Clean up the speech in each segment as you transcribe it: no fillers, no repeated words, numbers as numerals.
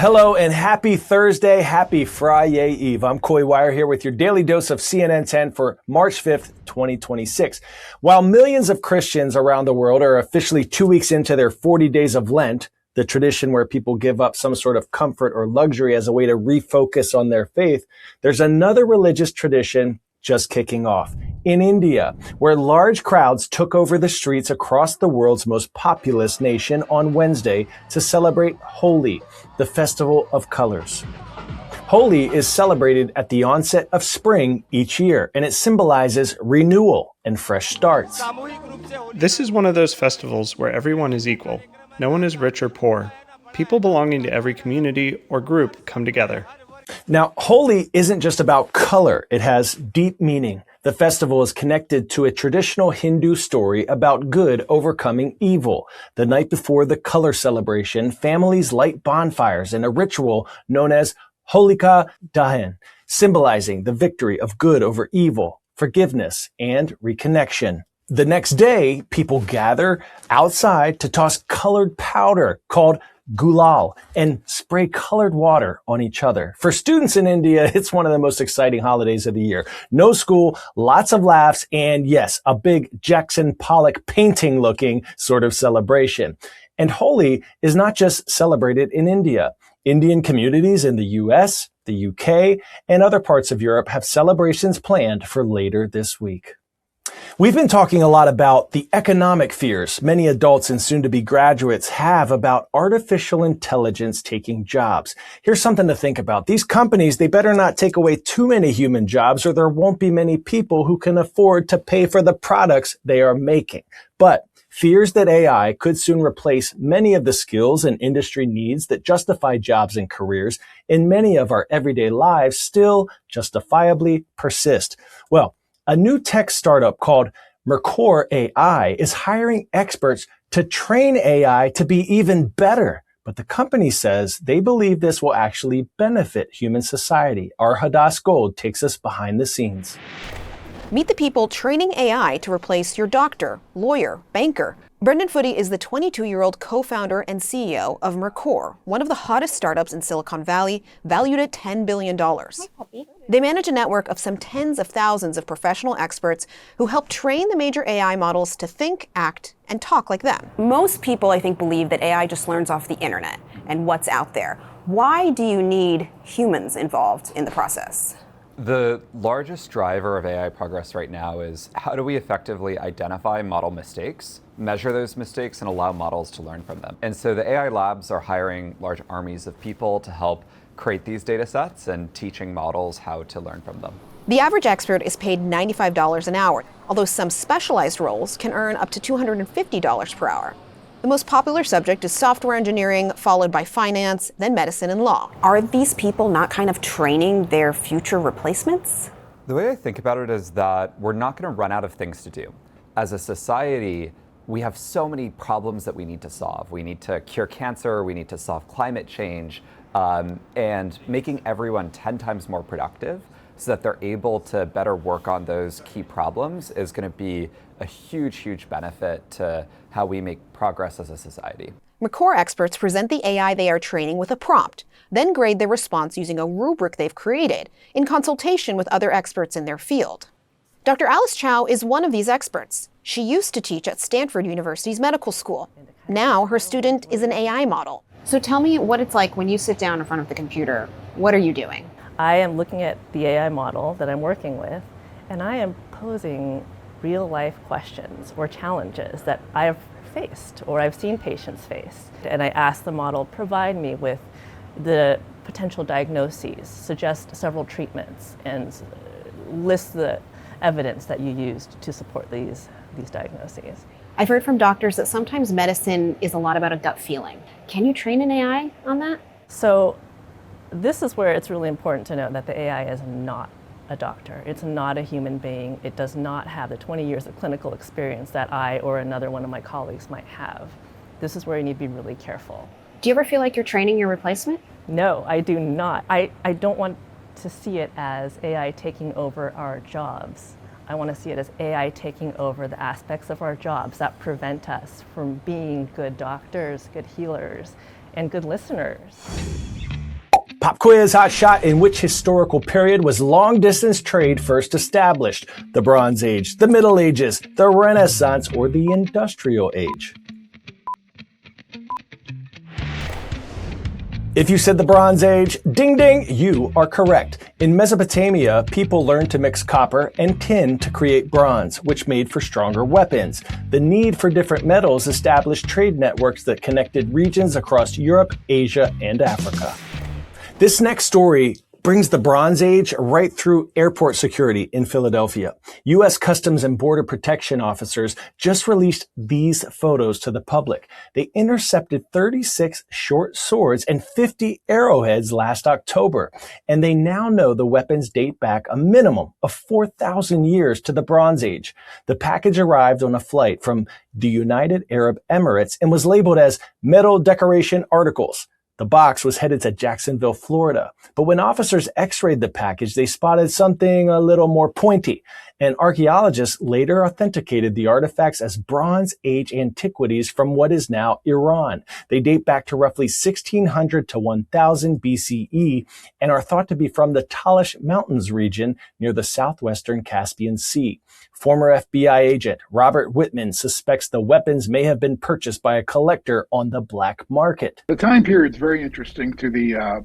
Hello and happy Thursday, happy Friday Eve. I'm Coy Wire here with your daily dose of CNN 10 for March 5th, 2026. While millions of Christians around the world are officially 2 weeks into their 40 days of Lent, the tradition where people give up some sort of comfort or luxury as a way to refocus on their faith, there's another religious tradition just kicking off. In India, where large crowds took over the streets across the world's most populous nation on Wednesday to celebrate Holi, the festival of colors. Holi is celebrated at the onset of spring each year, and it symbolizes renewal and fresh starts. This is one of those festivals where everyone is equal. No one is rich or poor. People belonging to every community or group come together. Now, Holi isn't just about color. It has deep meaning. The festival is connected to a traditional Hindu story about good overcoming evil. The night before the color celebration, families light bonfires in a ritual known as Holika Dahan, symbolizing the victory of good over evil, forgiveness, and reconnection. The next day, people gather outside to toss colored powder called gulal and spray colored water on each other. For students in India, it's one of the most exciting holidays of the year. No school, lots of laughs, and yes, a big Jackson Pollock painting looking sort of celebration. And Holi is not just celebrated in India. Indian communities in the US, the UK, and other parts of Europe have celebrations planned for later this week. We've been talking a lot about the economic fears many adults and soon-to-be graduates have about artificial intelligence taking jobs. Here's something to think about. These companies, they better not take away too many human jobs or there won't be many people who can afford to pay for the products they are making. But fears that AI could soon replace many of the skills and industry needs that justify jobs and careers in many of our everyday lives still justifiably persist. Well, a new tech startup called Mercor AI is hiring experts to train AI to be even better. But the company says they believe this will actually benefit human society. Our Hadass Gold takes us behind the scenes. Meet the people training AI to replace your doctor, lawyer, banker. Brendan Footy is the 22-year-old co-founder and CEO of Mercor, one of the hottest startups in Silicon Valley, valued at $10 billion. They manage a network of some tens of thousands of professional experts who help train the major AI models to think, act, and talk like them. Most people, I think, believe that AI just learns off the internet and what's out there. Why do you need humans involved in the process? The largest driver of AI progress right now is how do we effectively identify model mistakes, measure those mistakes, and allow models to learn from them. And so the AI labs are hiring large armies of people to help create these data sets and teaching models how to learn from them. The average expert is paid $95 an hour, although some specialized roles can earn up to $250 per hour. The most popular subject is software engineering, followed by finance, then medicine and law. Are these people not kind of training their future replacements? The way I think about it is that we're not going to run out of things to do. As a society, we have so many problems that we need to solve. We need to cure cancer, we need to solve climate change, and making everyone 10 times more productive so that they're able to better work on those key problems is going to be a huge, huge benefit to how we make progress as a society. Mercor experts present the AI they are training with a prompt, then grade their response using a rubric they've created in consultation with other experts in their field. Dr. Alice Chow is one of these experts. She used to teach at Stanford University's medical school. Now her student is an AI model. So tell me what it's like when you sit down in front of the computer. What are you doing? I am looking at the AI model that I'm working with, and I am posing real-life questions or challenges that I have faced or I've seen patients face. And I ask the model, provide me with the potential diagnoses, suggest several treatments, and list the evidence that you used to support these diagnoses. I've heard from doctors that sometimes medicine is a lot about a gut feeling. Can you train an AI on that? So this is where it's really important to know that the AI is not a doctor. It's not a human being. It does not have the 20 years of clinical experience that I or another one of my colleagues might have. This is where you need to be really careful. Do you ever feel like you're training your replacement? No, I do not. I don't want to see it as AI taking over our jobs. I want to see it as AI taking over the aspects of our jobs that prevent us from being good doctors, good healers, and good listeners. Pop quiz, hot shot. In which historical period was long-distance trade first established? The Bronze Age, the Middle Ages, the Renaissance, or the Industrial Age? If you said the Bronze Age, ding ding, you are correct. In Mesopotamia, people learned to mix copper and tin to create bronze, which made for stronger weapons. The need for different metals established trade networks that connected regions across Europe, Asia, and Africa. This next story brings the Bronze Age right through airport security in Philadelphia. U.S. Customs and Border Protection officers just released these photos to the public. They intercepted 36 short swords and 50 arrowheads last October, and they now know the weapons date back a minimum of 4,000 years to the Bronze Age. The package arrived on a flight from the United Arab Emirates and was labeled as metal decoration articles. The box was headed to Jacksonville, Florida. But when officers x-rayed the package, they spotted something a little more pointy. And archaeologists later authenticated the artifacts as Bronze Age antiquities from what is now Iran. They date back to roughly 1600 to 1000 BCE and are thought to be from the Talysh Mountains region near the southwestern Caspian Sea. Former FBI agent Robert Whitman suspects the weapons may have been purchased by a collector on the black market. The time period is very interesting to the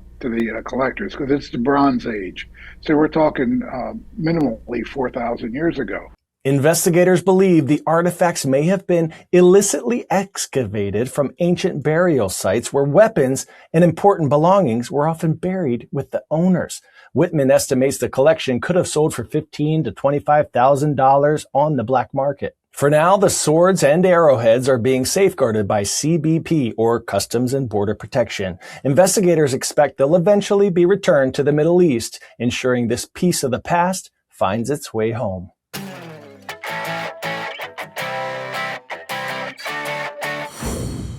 collectors because it's the Bronze Age. So we're talking minimally 4,000 years ago. Investigators believe the artifacts may have been illicitly excavated from ancient burial sites where weapons and important belongings were often buried with the owners. Whitman estimates the collection could have sold for $15,000 to $25,000 on the black market. For now, the swords and arrowheads are being safeguarded by CBP, or Customs and Border Protection. Investigators expect they'll eventually be returned to the Middle East, ensuring this piece of the past finds its way home.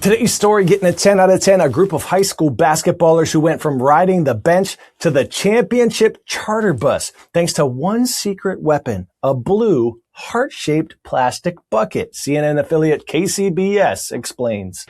Today's story getting a 10 out of 10, a group of high school basketballers who went from riding the bench to the championship charter bus thanks to one secret weapon, a blue heart-shaped plastic bucket. CNN affiliate KCBS explains.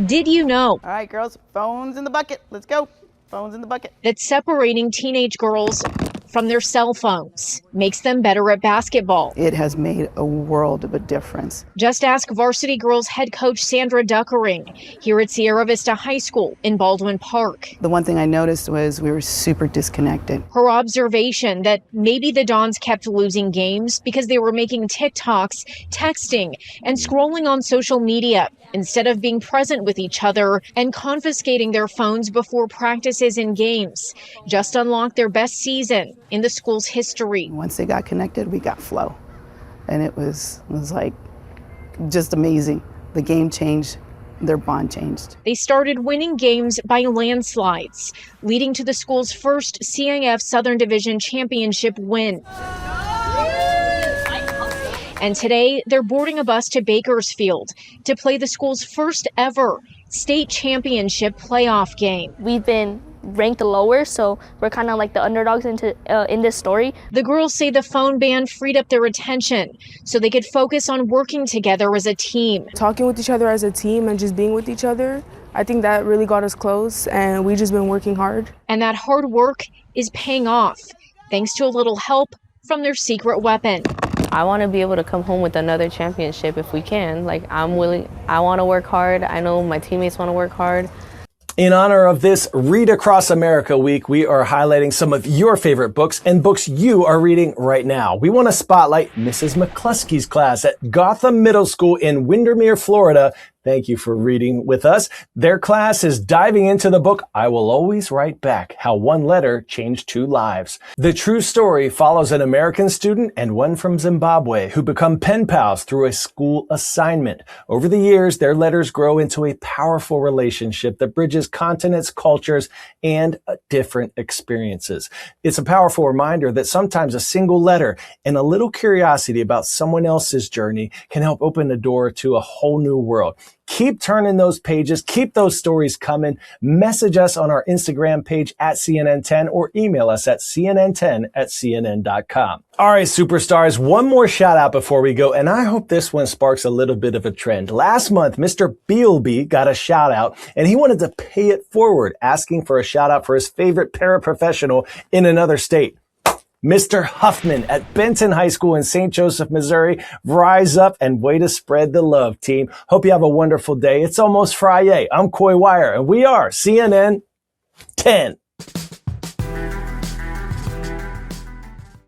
Did you know? All right, girls, phones in the bucket. Let's go. Phones in the bucket. That separating teenage girls from their cell phones makes them better at basketball. It has made a world of a difference. Just ask varsity girls head coach Sandra Duckering here at Sierra Vista High School in Baldwin Park. The one thing I noticed was we were super disconnected. Her observation that maybe the Dons kept losing games because they were making TikToks, texting, and scrolling on social media instead of being present with each other and confiscating their phones before practices and games. Just unlocked their best season in the school's history. Once they got connected, we got flow. And it was like just amazing. The game changed, their bond changed. They started winning games by landslides, leading to the school's first CIF Southern Division championship win. And today, they're boarding a bus to Bakersfield to play the school's first ever state championship playoff game. We've been ranked lower, so we're kind of like the underdogs in this story. The girls say the phone ban freed up their attention so they could focus on working together as a team. Talking with each other as a team and just being with each other, I think that really got us close, and we've just been working hard. And that hard work is paying off, thanks to a little help from their secret weapon. I want to be able to come home with another championship if we can. Like, I'm willing, I want to work hard. I know my teammates want to work hard. In honor of this Read Across America week, we are highlighting some of your favorite books and books you are reading right now. We want to spotlight Mrs. McCluskey's class at Gotham Middle School in Windermere, Florida. Thank you for reading with us. Their class is diving into the book, I Will Always Write Back, How One Letter Changed Two Lives. The true story follows an American student and one from Zimbabwe who become pen pals through a school assignment. Over the years, their letters grow into a powerful relationship that bridges continents, cultures, and different experiences. It's a powerful reminder that sometimes a single letter and a little curiosity about someone else's journey can help open the door to a whole new world. Keep turning those pages. Keep those stories coming. Message us on our Instagram page at CNN10 or email us at cnn10@cnn.com. All right, superstars, one more shout out before we go, and I hope this one sparks a little bit of a trend. Last month, Mr. Bealby got a shout out, and he wanted to pay it forward, asking for a shout out for his favorite paraprofessional in another state. Mr. Huffman at Benton High School in St. Joseph, Missouri. Rise up and way to spread the love, team. Hope you have a wonderful day. It's almost Friday. I'm Coy Wire, and we are CNN 10.